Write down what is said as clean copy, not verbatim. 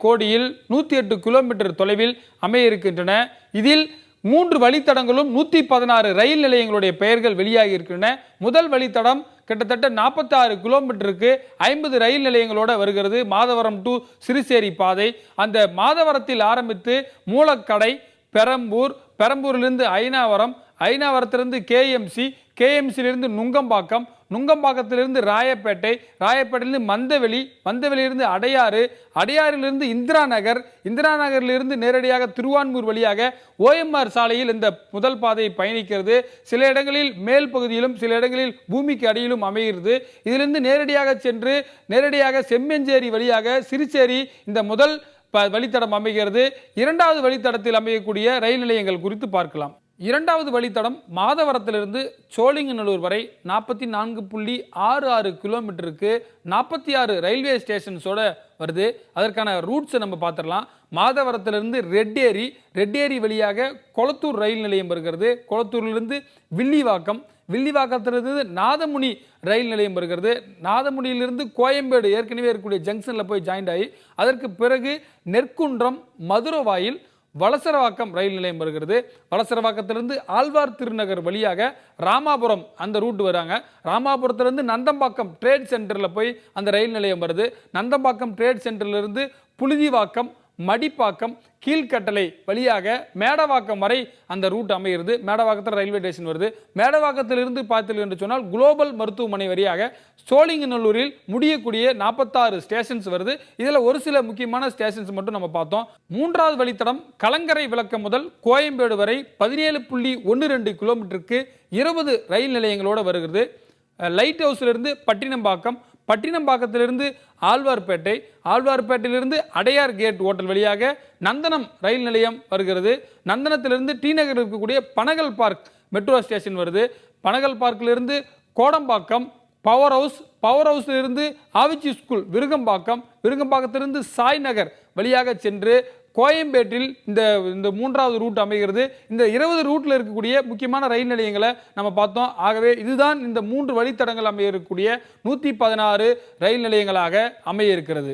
கோடியில் 108 கிலோமீட்டர் தொலைவில் அமைய இருக்கின்றன. இதில் 3 வழித்தடங்களும் 116 ரயில் நிலையங்களுடைய பெயர்கள் வெளியாகி இருக்கின்றன. முதல் வழித்தடம் கிட்டத்தட்ட 46 கிலோமீட்டருக்கு 50 ரயில் நிலையங்களோட வருகிறது. மாதவரம் டு சிறுசேரி பாதை. அந்த மாதவரத்தில் ஆரம்பித்து மூலக்கடை, பெரம்பூர், பெரம்பூரிலிருந்து ஐனாவரம், ஐனாவரத்திலிருந்து கேஎம்சி, கேஎம்சியிலிருந்து நுங்கம்பாக்கம், நுங்கம்பாக்கத்திலிருந்து ராயப்பேட்டை, ராயப்பேட்டையிலிருந்து மந்தவெளி, மந்தவெளியிலிருந்து அடையாறு, அடையாறிலிருந்து இந்திரா நகர், இந்திரா நகரிலிருந்து நேரடியாக திருவான்மூர் வழியாக ஓஎம்ஆர் சாலையில் இந்த முதல் பாதை பயணிக்கிறது. சில இடங்களில் மேல் பகுதியிலும் சில இடங்களில் பூமிக்கு அடியிலும் அமைகிறது. இதிலிருந்து நேரடியாக சென்று நேரடியாக செம்மஞ்சேரி வழியாக சிறுசேரி இந்த முதல் வழித்தடம் அமைகிறது. இரண்டாவது வழித்தடத்தில் அமையக்கூடிய ரயில் நிலையங்கள் குறித்து பார்க்கலாம். இரண்டாவது வழித்தடம் மாதவரத்திலிருந்து சோழிங்கநல்லூர் வரை 44.66 கிலோமீட்டருக்கு 46 ரயில்வே ஸ்டேஷன்ஸோட வருது. அதற்கான ரூட்ஸை நம்ம பார்த்துடலாம். மாதவரத்திலிருந்து ரெட்டேரி வழியாக கொளத்தூர் ரயில் நிலையம் வருகிறது. கொளத்தூரிலிருந்து வில்லிவாக்கம், வில்லிவாக்கத்திலிருந்து நாதமுனி ரயில் நிலையம் வருகிறது. நாதமுனியிலிருந்து கோயம்பேடு ஏற்கனவே இருக்கக்கூடிய ஜங்ஷனில் போய் ஜாயிண்ட் ஆகி அதற்கு பிறகு நெற்குன்றம், மதுரவாயில், வலசரவாக்கம் ரயில் நிலையம் வருகிறது. வலசரவாக்கத்திலிருந்து ஆழ்வார் திருநகர் வழியாக ராமாபுரம் அந்த ரூட் வராங்க. ராமாபுரத்திலிருந்து நந்தம்பாக்கம் ட்ரேட் சென்டரில் போய் அந்த ரயில் நிலையம் வருது. நந்தம்பாக்கம் ட்ரேட் சென்டரிலிருந்து புழுதிவாக்கம், மடிப்பாக்கம், கீழ்கட்டளை வழியாக மேடவாக்கம் வரை அந்த ரூட் அமைகிறது. மேடவாக்கத்தில் ரயில்வே ஸ்டேஷன் வருது. மேடவாக்கத்திலிருந்து பார்த்தீர்கள் என்று சொன்னால் குளோபல் மருத்துவமனை வழியாக சோழிங்கநல்லூரில் முடியக்கூடிய 46 ஸ்டேஷன்ஸ் வருது. இதில் ஒரு சில முக்கியமான ஸ்டேஷன்ஸ் மட்டும் நம்ம பார்த்தோம். மூன்றாவது வழித்தடம் கலங்கரை விளக்கம் முதல் கோயம்பேடு வரை 17.12 கிலோமீட்டருக்கு 20 ரயில் நிலையங்களோடு வருகிறது. லைட் ஹவுஸிலிருந்து பட்டினம்பாக்கம், பட்டினம்பாக்கத்திலிருந்து ஆழ்வார்பேட்டை, ஆழ்வார்பேட்டையிலிருந்து அடையார் கேட் ஹோட்டல் வழியாக நந்தனம் ரயில் நிலையம் வருகிறது. நந்தனத்திலிருந்து டி நகர் இருக்கக்கூடிய பனகல் பார்க் மெட்ரோ ஸ்டேஷன் வருது. பனகல் பார்க்கிலிருந்து கோடம்பாக்கம், பவர் ஹவுஸ், பவர் ஹவுஸிலிருந்து ஆவிச்சி ஸ்கூல் விருகம்பாக்கம், விருகம்பாக்கத்திலிருந்து சாய் நகர் வழியாக சென்று கோயம்பேட்டில் இந்த மூன்றாவது ரூட் அமைகிறது. இந்த 20 ரூட்டில் இருக்கக்கூடிய முக்கியமான ரயில் நிலையங்களை நம்ம பார்த்தோம். ஆகவே இதுதான் இந்த 3 வழித்தடங்கள் அமைய இருக்கக்கூடிய 116 ரயில் நிலையங்களாக அமைய இருக்கிறது.